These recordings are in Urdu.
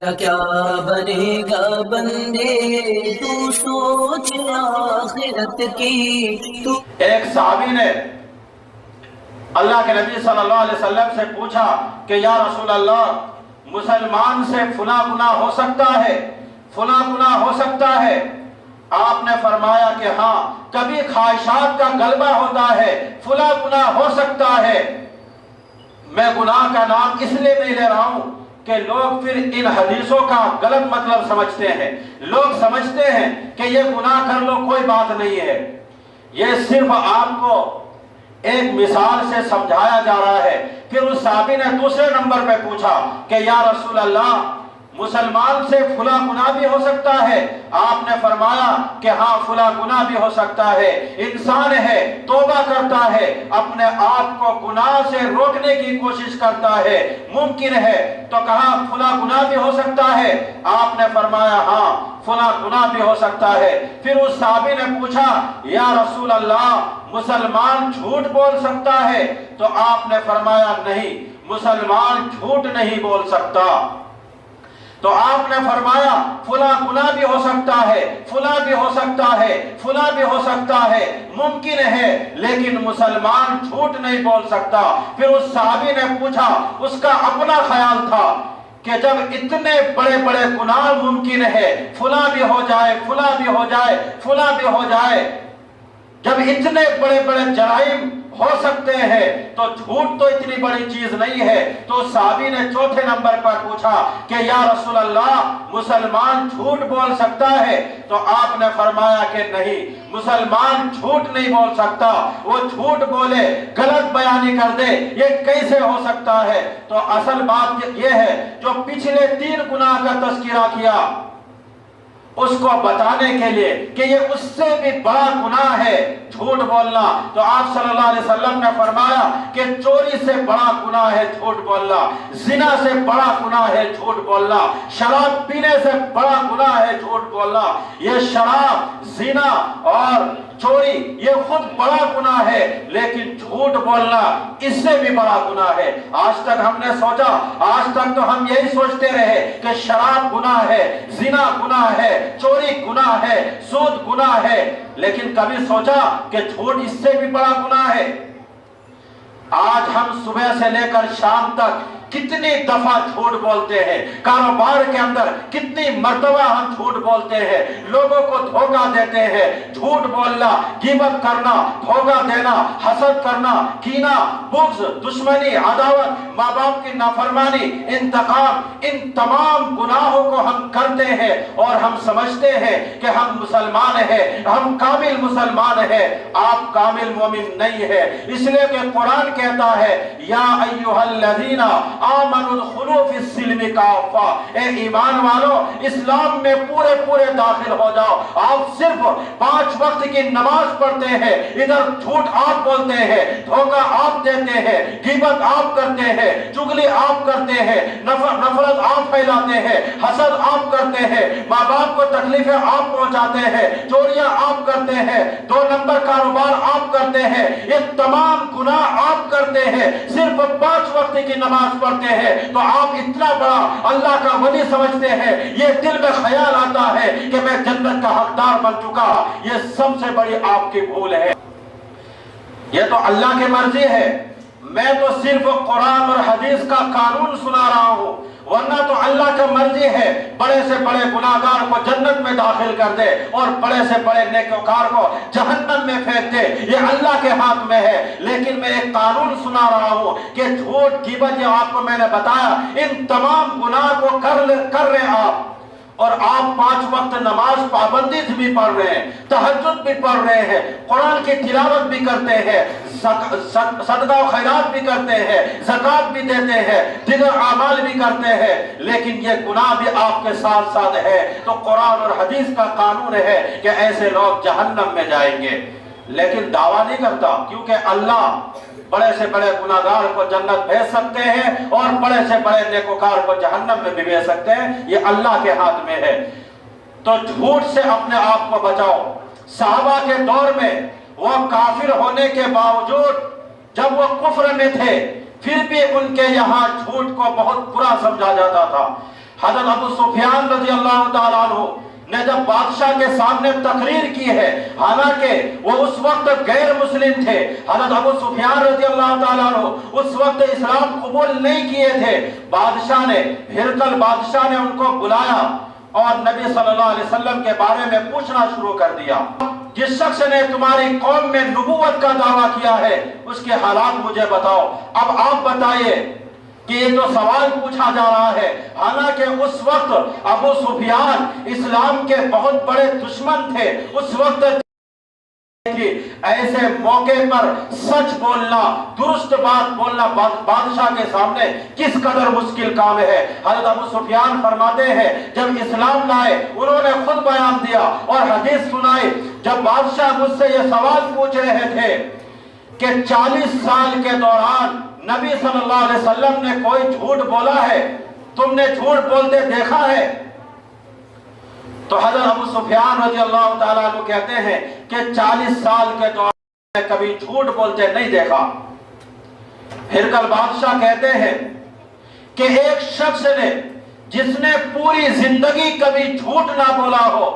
کیا بنے گا بندے تو سوچ آخرت کی تو۔ ایک صحابی نے اللہ کے نبی صلی اللہ علیہ وسلم سے پوچھا کہ یا رسول اللہ، مسلمان سے فلاں گناہ ہو سکتا ہے، فلاں گناہ ہو سکتا ہے؟ آپ نے فرمایا کہ ہاں، کبھی خواہشات کا غلبہ ہوتا ہے، فلاں گناہ ہو سکتا ہے۔ میں گناہ کا نام اس لیے نہیں لے رہا ہوں کہ لوگ پھر ان حدیثوں کا غلط مطلب سمجھتے ہیں۔ لوگ سمجھتے ہیں کہ یہ گناہ کر لو کوئی بات نہیں ہے۔ یہ صرف آپ کو ایک مثال سے سمجھایا جا رہا ہے۔ پھر اس صحابی نے دوسرے نمبر پہ پوچھا کہ یا رسول اللہ، مسلمان سے فلاں گناہ بھی ہو سکتا ہے؟ آپ نے فرمایا کہ ہاں، فلاں گناہ بھی ہو سکتا ہے۔ انسان ہے، توبہ کرتا ہے، اپنے آپ کو گناہ سے روکنے کی کوشش کرتا ہے، ممکن ہے۔ تو کہا فلاں گناہ بھی ہو سکتا ہے؟ آپ نے فرمایا ہاں، فلاں گناہ بھی ہو سکتا ہے۔ پھر اس صحابی نے پوچھا یا رسول اللہ، مسلمان جھوٹ بول سکتا ہے؟ تو آپ نے فرمایا نہیں، مسلمان جھوٹ نہیں بول سکتا۔ تو آپ نے فرمایا فلاں گناہ بھی ہو سکتا ہے، فلاں بھی ہو سکتا ہے، فلاں بھی ہو سکتا ہے، ممکن ہے، لیکن مسلمان جھوٹ نہیں بول سکتا۔ پھر اس صحابی نے پوچھا، اس کا اپنا خیال تھا کہ جب اتنے بڑے بڑے گناہ ممکن ہے، فلاں بھی ہو جائے، فلاں بھی ہو جائے، فلاں بھی ہو جائے، جب اتنے بڑے بڑے جرائم ہو سکتے ہیں تو جھوٹ تو اتنی بڑی چیز نہیں ہے۔ تو صحابی نے چوتھے نمبر پر پوچھا کہ یا رسول اللہ، مسلمان جھوٹ بول سکتا ہے؟ تو آپ نے فرمایا کہ نہیں، مسلمان جھوٹ نہیں بول سکتا۔ وہ جھوٹ بولے، غلط بیانی کر دے، یہ کیسے ہو سکتا ہے؟ تو اصل بات یہ ہے، جو پچھلے 3 گناہ کا تذکرہ کیا، اس کو بتانے کے لیے کہ یہ اس سے بھی بڑا گناہ ہے جھوٹ بولنا۔ تو آپ صلی اللہ علیہ وسلم نے فرمایا کہ چوری سے بڑا گناہ ہے جھوٹ بولنا، زنا سے بڑا گناہ ہے جھوٹ بولنا، شراب پینے سے بڑا گناہ ہے جھوٹ بولنا۔ یہ شراب، زنا اور چوری یہ خود بڑا گناہ ہے، لیکن جھوٹ بولنا اس سے بھی بڑا گناہ ہے۔ آج تک ہم نے سوچا، آج تک تو ہم یہی سوچتے رہے کہ شراب گناہ ہے، زنا گناہ ہے، چوری گناہ ہے، سود گناہ ہے، لیکن کبھی سوچا کہ جھوٹ اس سے بھی بڑا گناہ ہے؟ آج ہم صبح سے لے کر شام تک کتنی دفعہ جھوٹ بولتے ہیں، کاروبار کے اندر کتنی مرتبہ ہم جھوٹ بولتے ہیں، لوگوں کو دھوکہ دیتے ہیں۔ جھوٹ بولنا، غیبت کرنا، دھوکہ دینا، حسد کرنا، کینہ، بغض، دشمنی، عداوت، ماں باپ کی نافرمانی، انتقام، ان تمام گناہوں کو ہم کرتے ہیں اور ہم سمجھتے ہیں کہ ہم مسلمان ہیں، ہم کامل مسلمان ہیں۔ آپ کامل مومن نہیں ہے، اس لیے کہ قرآن کہتا ہے یا ایھا الذین آمنوا ادخلوا فی السلم کافہ، اے ایمان والو، اسلام میں پورے پورے داخل ہو جاؤ۔ آپ صرف 5 وقت کی نماز پڑھتے ہیں، ادھر جھوٹ آپ بولتے ہیں، دھوکہ آپ دیتے ہیں، غیبت آپ کرتے ہیں، چغلی آپ کرتے ہیں، نفرت آپ پھیلاتے ہیں، حسد آپ کرتے ہیں، ماں باپ کو تکلیفیں آپ پہنچاتے ہیں، چوریاں آپ کرتے ہیں، 2 نمبر کاروبار آپ کرتے ہیں، یہ تمام گناہ آپ کرتے ہیں، صرف 5 وقت کی نماز پڑھتے ہیں۔ تو آپ اتنا بڑا اللہ کا ولی سمجھتے ہیں، یہ دل میں خیال آتا ہے کہ میں جنت کا حقدار بن چکا، یہ سب سے بڑی آپ کی بھول ہے۔ یہ تو اللہ کی مرضی ہے، میں تو صرف قرآن اور حدیث کا قانون سنا رہا ہوں، ورنہ تو اللہ کا مرضی ہے بڑے سے بڑے گناہگار کو جنت میں داخل کر دے اور بڑے سے بڑے نیکوکار کو جہنم میں پھینک دے، یہ اللہ کے ہاتھ میں ہے۔ لیکن میں ایک قانون سنا رہا ہوں کہ جھوٹ، غیبت، یہ آپ کو میں نے بتایا، ان تمام گناہ کو کر رہے ہیں آپ، اور آپ 5 وقت نماز پابندی سے بھی پڑھ رہے ہیں، تہجد بھی پڑھ رہے ہیں، قرآن کی تلاوت بھی کرتے ہیں، صدقہ و خیرات بھی کرتے ہیں، زکوٰۃ بھی دیتے ہیں، دیگر اعمال بھی کرتے ہیں، لیکن یہ گناہ بھی آپ کے ساتھ ساتھ ہے۔ تو قرآن اور حدیث کا قانون ہے کہ ایسے لوگ جہنم میں جائیں گے، لیکن دعویٰ نہیں کرتا، کیونکہ اللہ بڑے سے بڑے گناہگار کو جنت بھیج سکتے ہیں اور بڑے سے بڑے نیکوکار کو جہنم میں بھی بھیج سکتے ہیں، یہ اللہ کے ہاتھ میں ہے۔ تو جھوٹ سے اپنے آپ کو بچاؤ۔ صحابہ کے دور میں وہ کافر ہونے کے باوجود جب وہ کفر میں تھے، پھر بھی ان کے یہاں جھوٹ کو بہت برا سمجھا جاتا تھا۔ حضرت ابو سفیان رضی اللہ تعالیٰ عنہ نے جب بادشاہ کے سامنے تقریر کی ہے، حالانکہ وہ اس وقت غیر مسلم تھے، حضرت ابو سفیان رضی اللہ تعالیٰ عنہ اس وقت اسلام قبول نہیں کیے تھے، بادشاہ نے، ہرقل بادشاہ نے ان کو بلایا اور نبی صلی اللہ علیہ وسلم کے بارے میں پوچھنا شروع کر دیا، جس شخص نے تمہاری قوم میں نبوت کا دعویٰ کیا ہے اس کے حالات مجھے بتاؤ، اب آپ بتائیے کہ یہ جو سوال پوچھا جا رہا ہے، حالانکہ اس وقت ابو سفیان اسلام کے بہت بڑے دشمن تھے، اس وقت ایسے موقع پر سچ بولنا، درست بات بولنا بادشاہ کے سامنے کس قدر مشکل کام ہے۔ حضرت ابو سفیان فرماتے ہیں جب اسلام لائے انہوں نے خود بیان دیا اور حدیث سنائی، جب بادشاہ مجھ سے یہ سوال پوچھ رہے تھے کہ 40 سال کے دوران نبی صلی اللہ علیہ وسلم نے کوئی جھوٹ بولا ہے، تم نے جھوٹ بولتے دیکھا ہے؟ تو حضرت ابو سفیان رضی اللہ تعالیٰ عنہ کہتے ہیں کہ 40 سال کے دوران میں کبھی جھوٹ بولتے نہیں دیکھا۔ ہرقل بادشاہ کہتے ہیں کہ ایک شخص نے جس نے پوری زندگی کبھی جھوٹ نہ بولا ہو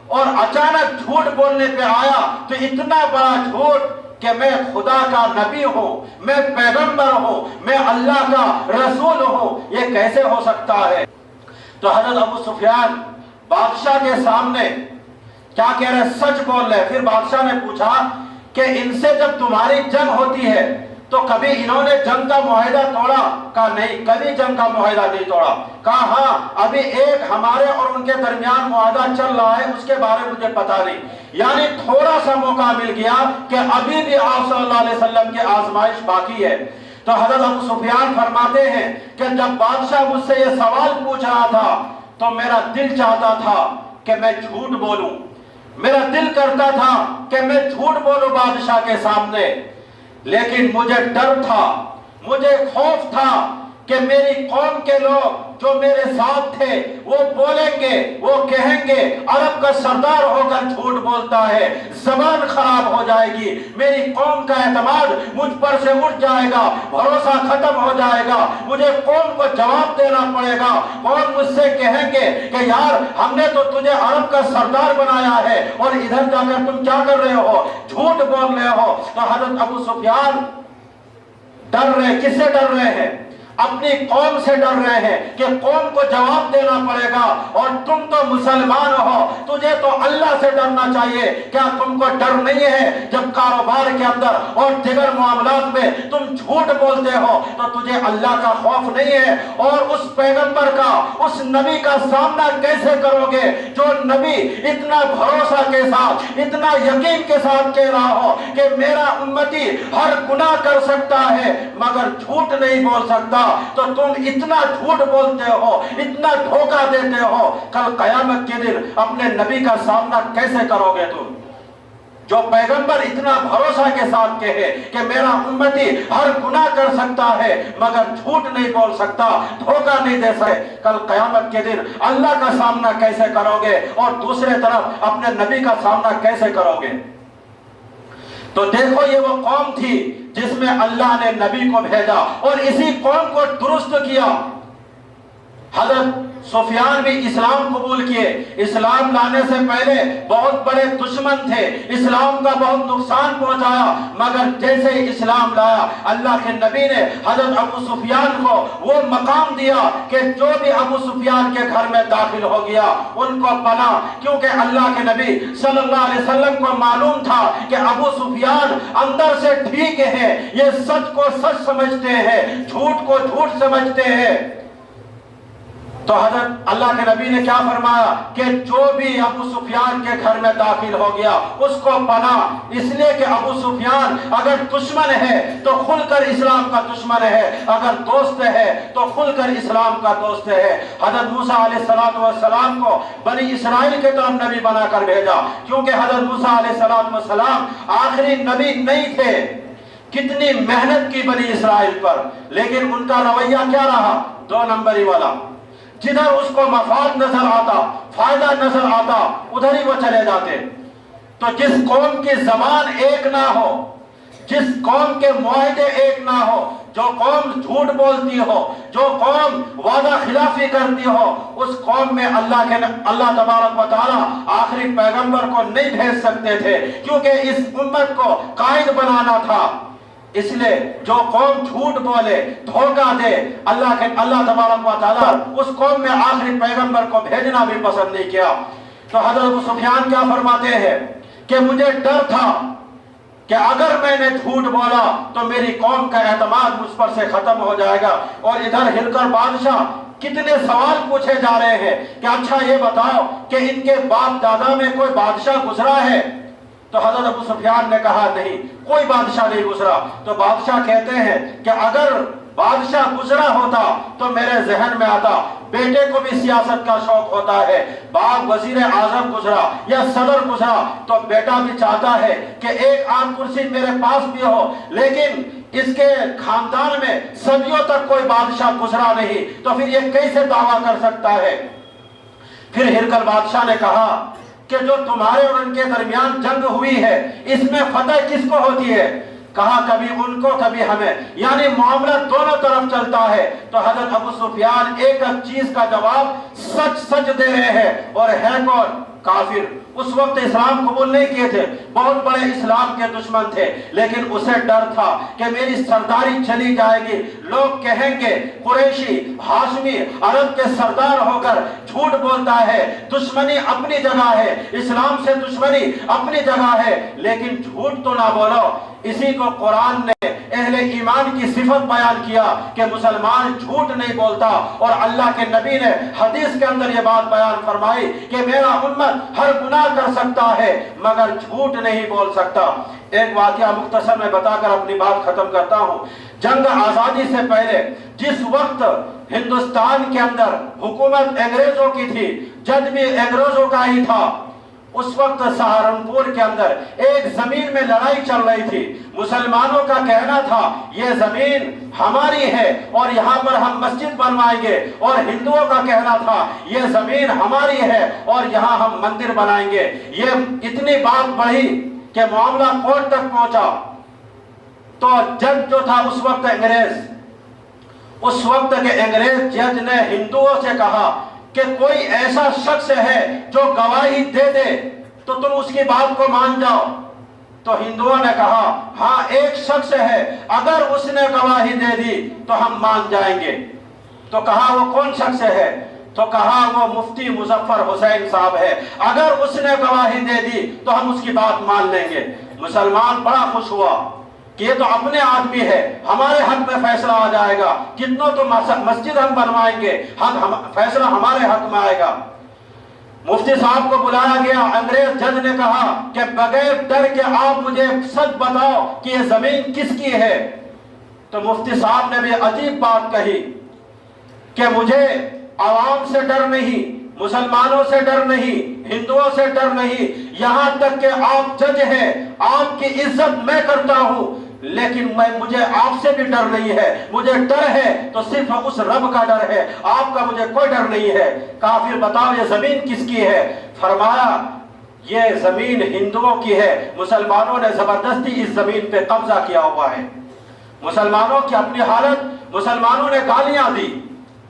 اور اچانک جھوٹ بولنے پہ آیا تو اتنا بڑا جھوٹ کہ میں خدا کا نبی ہوں، میں پیغمبر ہوں، میں اللہ کا رسول ہوں، یہ کیسے ہو سکتا ہے؟ تو حضرت ابو سفیان بادشاہ کے سامنے کیا کہہ رہے؟ سچ بول رہے۔ پھر بادشاہ نے پوچھا کہ ان سے جب تمہاری جنگ ہوتی ہے تو کبھی انہوں نے جنگ کا معاہدہ توڑا؟ کہا نہیں، کبھی جنگ کا معاہدہ نہیں توڑا۔ کہا ہاں، ابھی ایک ہمارے اور ان کے درمیان معاہدہ چل رہا ہے، اس کے بارے مجھے پتا نہیں۔ یعنی تھوڑا سا موقع مل گیا کہ ابھی بھی آپ صلی اللہ علیہ وسلم کی آزمائش باقی ہے۔ تو حضرت ابو سفیان فرماتے ہیں کہ جب بادشاہ مجھ سے یہ سوال پوچھ رہا تھا تو میرا دل چاہتا تھا کہ میں جھوٹ بولوں، میرا دل کرتا تھا کہ میں جھوٹ بولوں بادشاہ کے سامنے، لیکن مجھے ڈر تھا، مجھے خوف تھا کہ میری قوم کے لوگ جو میرے ساتھ تھے وہ بولیں گے، وہ کہیں گے عرب کا سردار ہو کر جھوٹ بولتا ہے، زبان خراب ہو جائے گی، میری قوم کا اعتماد مجھ پر سے اٹھ جائے گا، بھروسہ ختم ہو جائے گا، مجھے قوم کو جواب دینا پڑے گا، قوم مجھ سے کہیں گے کہ یار ہم نے تو تجھے عرب کا سردار بنایا ہے اور ادھر جا کر تم کیا کر رہے ہو؟ جھوٹ بول رہے ہو۔ تو حضرت ابو سفیان ڈر رہے، کس سے ڈر رہے ہیں؟ اپنی قوم سے ڈر رہے ہیں کہ قوم کو جواب دینا پڑے گا، اور تم تو مسلمان ہو، تجھے تو اللہ سے ڈرنا چاہیے۔ کیا تم کو ڈر نہیں ہے جب کاروبار کے اندر اور دیگر معاملات میں تم جھوٹ بولتے ہو تو تجھے اللہ کا خوف نہیں ہے؟ اور اس پیغمبر کا، اس نبی کا سامنا کیسے کرو گے جو نبی اتنا بھروسہ کے ساتھ، اتنا یقین کے ساتھ کہہ رہا ہو کہ میرا امتی ہر گناہ کر سکتا ہے مگر جھوٹ نہیں بول سکتا؟ تو تم اتنا جھوٹ بولتے ہو، اتنا دھوکہ دیتے ہو، کل قیامت کے دن اپنے نبی کا سامنا کیسے کرو گے تم؟ جو پیغمبر اتنا بھروسہ کے ساتھ کہے کہ میرا امتی ہر گناہ کر سکتا ہے مگر جھوٹ نہیں بول سکتا، دھوکہ نہیں دے سکے، کل قیامت کے دن اللہ کا سامنا کیسے کرو گے اور دوسرے طرف اپنے نبی کا سامنا کیسے کرو گے؟ تو دیکھو یہ وہ قوم تھی جس میں اللہ نے نبی کو بھیجا اور اسی قوم کو درست کیا۔ حضرت سفیان بھی اسلام قبول کیے، اسلام لانے سے پہلے بہت بڑے دشمن تھے، اسلام کا بہت نقصان پہنچایا، مگر جیسے ہی اسلام لایا اللہ کے نبی نے حضرت ابو سفیان کو وہ مقام دیا کہ جو بھی ابو سفیان کے گھر میں داخل ہو گیا ان کو پناہ، کیونکہ اللہ کے نبی صلی اللہ علیہ وسلم کو معلوم تھا کہ ابو سفیان اندر سے ٹھیک ہے، یہ سچ کو سچ سمجھتے ہیں، جھوٹ کو جھوٹ سمجھتے ہیں۔ تو حضرت اللہ کے نبی نے کیا فرمایا کہ جو بھی ابو سفیان کے گھر میں داخل ہو گیا اس کو پناہ، اس لیے کہ ابو سفیان اگر دشمن ہے تو کھل کر اسلام کا دشمن ہے، اگر دوست ہے تو کھل کر اسلام کا دوست ہے۔ حضرت موسیٰ علیہ السلام کو بنی اسرائیل کے طرف نبی بنا کر بھیجا، کیونکہ حضرت موسیٰ علیہ السلام آخری نبی نہیں تھے۔ کتنی محنت کی بنی اسرائیل پر، لیکن ان کا رویہ کیا رہا؟ 2 نمبری والا، جدھر اس کو مفاد نظر آتا، فائدہ نظر آتا، ادھر ہی وہ چلے جاتے۔ تو جس قوم کی زبان ایک نہ ہو، جس قوم کے معاہدے ایک نہ ہو، جو قوم جھوٹ بولتی ہو، جو قوم وعدہ خلافی کرتی ہو، اس قوم میں اللہ تبارک و تعالیٰ آخری پیغمبر کو نہیں بھیج سکتے تھے، کیونکہ اس امت کو قائد بنانا تھا۔ اس لیے جو قوم جھوٹ بولے، دھوکہ دے، اللہ تبارک و تعالیٰ اس قوم میں آخری پیغمبر کو بھیجنا بھی پسند نہیں کیا۔ تو حضرت ابو سفیان کیا فرماتے ہیں کہ مجھے ڈر تھا کہ اگر میں نے جھوٹ بولا تو میری قوم کا اعتماد مجھ پر سے ختم ہو جائے گا۔ اور ادھر ہل کر بادشاہ کتنے سوال پوچھے جا رہے ہیں کہ اچھا یہ بتاؤ کہ ان کے باپ دادا میں کوئی بادشاہ گزرا ہے؟ تو حضرت ابو سفیان نے کہا نہیں، کوئی بادشاہ نہیں گزرا۔ تو بادشاہ کہتے ہیں کہ اگر بادشاہ گزرا ہوتا تو میرے ذہن میں آتا، بیٹے کو بھی سیاست کا شوق ہوتا ہے، باپ وزیر اعظم گزرا یا صدر گزرا تو بیٹا بھی چاہتا ہے کہ ایک عام کرسی میرے پاس بھی ہو، لیکن اس کے خاندان میں صدیوں تک کوئی بادشاہ گزرا نہیں، تو پھر یہ کیسے دعویٰ کر سکتا ہے؟ پھر ہرقل بادشاہ نے کہا کہ جو تمہارے اور ان کے درمیان جنگ ہوئی ہے، اس میں فتح کس کو ہوتی ہے؟ کہا کبھی ان کو کبھی ہمیں، یعنی معاملہ دونوں طرف چلتا ہے۔ تو حضرت ابو سفیان ایک چیز کا جواب سچ سچ دے رہے ہیں، اور ہے کون؟ کافر۔ اس وقت اسلام قبول نہیں کیے تھے، بہت بڑے اسلام کے دشمن تھے، لیکن اسے ڈر تھا کہ میری سرداری چلی جائے گی، لوگ کہیں گے قریشی ہاشمی عرب کے سردار ہو کر جھوٹ بولتا ہے، دشمنی اپنی جگہ ہے، اسلام سے دشمنی اپنی جگہ ہے، لیکن جھوٹ تو نہ بولو۔ اسی کو قرآن نے اہل ایمان کی صفت بیان کیا کہ مسلمان جھوٹ نہیں بولتا، اور اللہ کے نبی نے حدیث کے اندر یہ بات بیان فرمائی کہ میرا امت ہر گناہ کر سکتا ہے مگر جھوٹ نہیں بول سکتا۔ ایک واقعہ مختصر میں بتا کر اپنی بات ختم کرتا ہوں۔ جنگ آزادی سے پہلے جس وقت ہندوستان کے اندر حکومت انگریزوں کی تھی، جج بھی انگریزوں کا ہی تھا، اس وقت سہارنپور کے اندر ایک زمین میں لڑائی چل رہی تھی۔ مسلمانوں کا کہنا تھا یہ زمین ہماری ہے اور یہاں پر ہم مسجد بنوائیں گے، اور ہندوؤں کا کہنا تھا یہ زمین ہماری ہے اور یہاں ہم مندر بنائیں گے۔ یہ اتنی بات بڑھی کہ معاملہ کورٹ تک پہنچا۔ تو جج جو تھا اس وقت کے انگریز جج نے ہندوؤں سے کہا کہ کوئی ایسا شخص ہے جو گواہی دے دے تو تم اس کی بات کو مان جاؤ۔ تو ہندوؤں نے کہا ہاں ایک شخص ہے، اگر اس نے گواہی دے دی تو ہم مان جائیں گے۔ تو کہا وہ کون شخص ہے؟ تو کہا وہ مفتی مظفر حسین صاحب ہے، اگر اس نے گواہی دے دی تو ہم اس کی بات مان لیں گے۔ مسلمان بڑا خوش ہوا کہ یہ تو اپنے آدمی ہے، ہمارے حق میں فیصلہ آ جائے گا، کتنوں تو مسجد ہم بنوائیں گے، فیصلہ ہمارے حق میں آئے گا۔ مفتی صاحب کو بلایا گیا، انگریز جج نے کہا کہ بغیر ڈر کے آپ مجھے سچ بتاؤ کہ یہ زمین کس کی ہے۔ تو مفتی صاحب نے بھی عجیب بات کہی کہ مجھے عوام سے ڈر نہیں، مسلمانوں سے ڈر نہیں، ہندوؤں سے ڈر نہیں، یہاں تک کہ آپ جج ہیں، آپ کی عزت میں کرتا ہوں، لیکن مجھے آپ سے بھی ڈر نہیں ہے، مجھے ڈر ہے تو صرف اس رب کا ڈر ہے، آپ کا مجھے کوئی ڈر نہیں ہے۔ کافر بتاؤ یہ زمین کس کی ہے؟ فرمایا یہ زمین ہندوؤں کی ہے، مسلمانوں نے زبردستی اس زمین پہ قبضہ کیا ہوا ہے۔ مسلمانوں کی اپنی حالت، مسلمانوں نے گالیاں دی،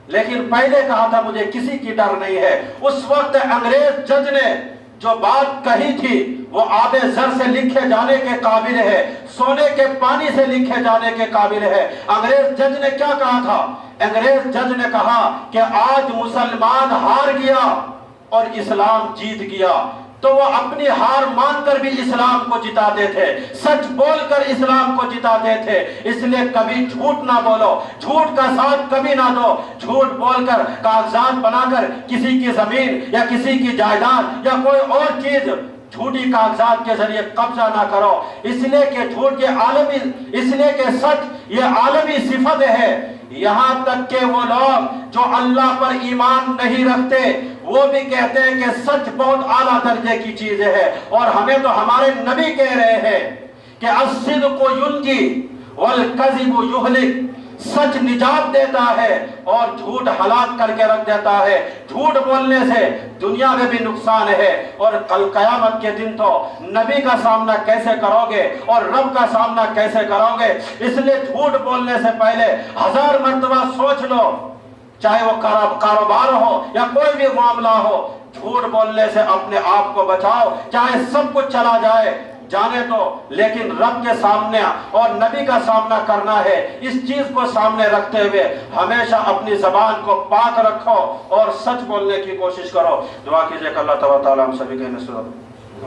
لیکن پہلے کہا تھا مجھے کسی کی ڈر نہیں ہے۔ اس وقت انگریز جج نے جو بات کہی تھی وہ آب زر سے لکھے جانے کے قابل ہے، سونے کے پانی سے لکھے جانے کے قابل ہے۔ انگریز جج نے کیا کہا تھا؟ انگریز جج نے کہا کہ آج مسلمان ہار گیا اور اسلام جیت گیا۔ تو وہ اپنی ہار مان کر بھی اسلام کو جتاتے تھے، سچ بول کر اسلام کو جتاتے تھے۔ اس لیے کبھی جھوٹ نہ بولو، جھوٹ کا ساتھ کبھی نہ دو، جھوٹ بول کر کاغذات بنا کر کسی کی زمین یا کسی کی جائیداد یا کوئی اور چیز جھوٹی کاغذات کے ذریعے قبضہ نہ کرو، اس لیے کہ جھوٹ یہ عالمی، اس لیے کہ سچ یہ عالمی صفت ہے۔ یہاں تک کہ وہ لوگ جو اللہ پر ایمان نہیں رکھتے وہ بھی کہتے ہیں کہ سچ بہت اعلیٰ درجے کی چیز ہے، اور ہمیں تو ہمارے نبی کہہ رہے ہیں کہ الصدق ینجی والکذب یہلک، سچ نجات دیتا ہے اور جھوٹ ہلاک کر کے رکھ دیتا ہے۔ جھوٹ بولنے سے دنیا میں بھی نقصان ہے، اور کل قیامت کے دن تو نبی کا سامنا کیسے کرو گے اور رب کا سامنا کیسے کرو گے؟ اس لیے جھوٹ بولنے سے پہلے 1000 مرتبہ سوچ لو، چاہے وہ کاروبار ہو یا کوئی بھی معاملہ ہو۔ جھوٹ بولنے سے اپنے آپ کو بچاؤ، چاہے سب کچھ چلا جائے جانے تو، لیکن رب کے سامنے اور نبی کا سامنا کرنا ہے۔ اس چیز کو سامنے رکھتے ہوئے ہمیشہ اپنی زبان کو پاک رکھو اور سچ بولنے کی کوشش کرو۔ دعا کیجئے کہ اللہ تعالیٰ ہم سبھی کے نصرت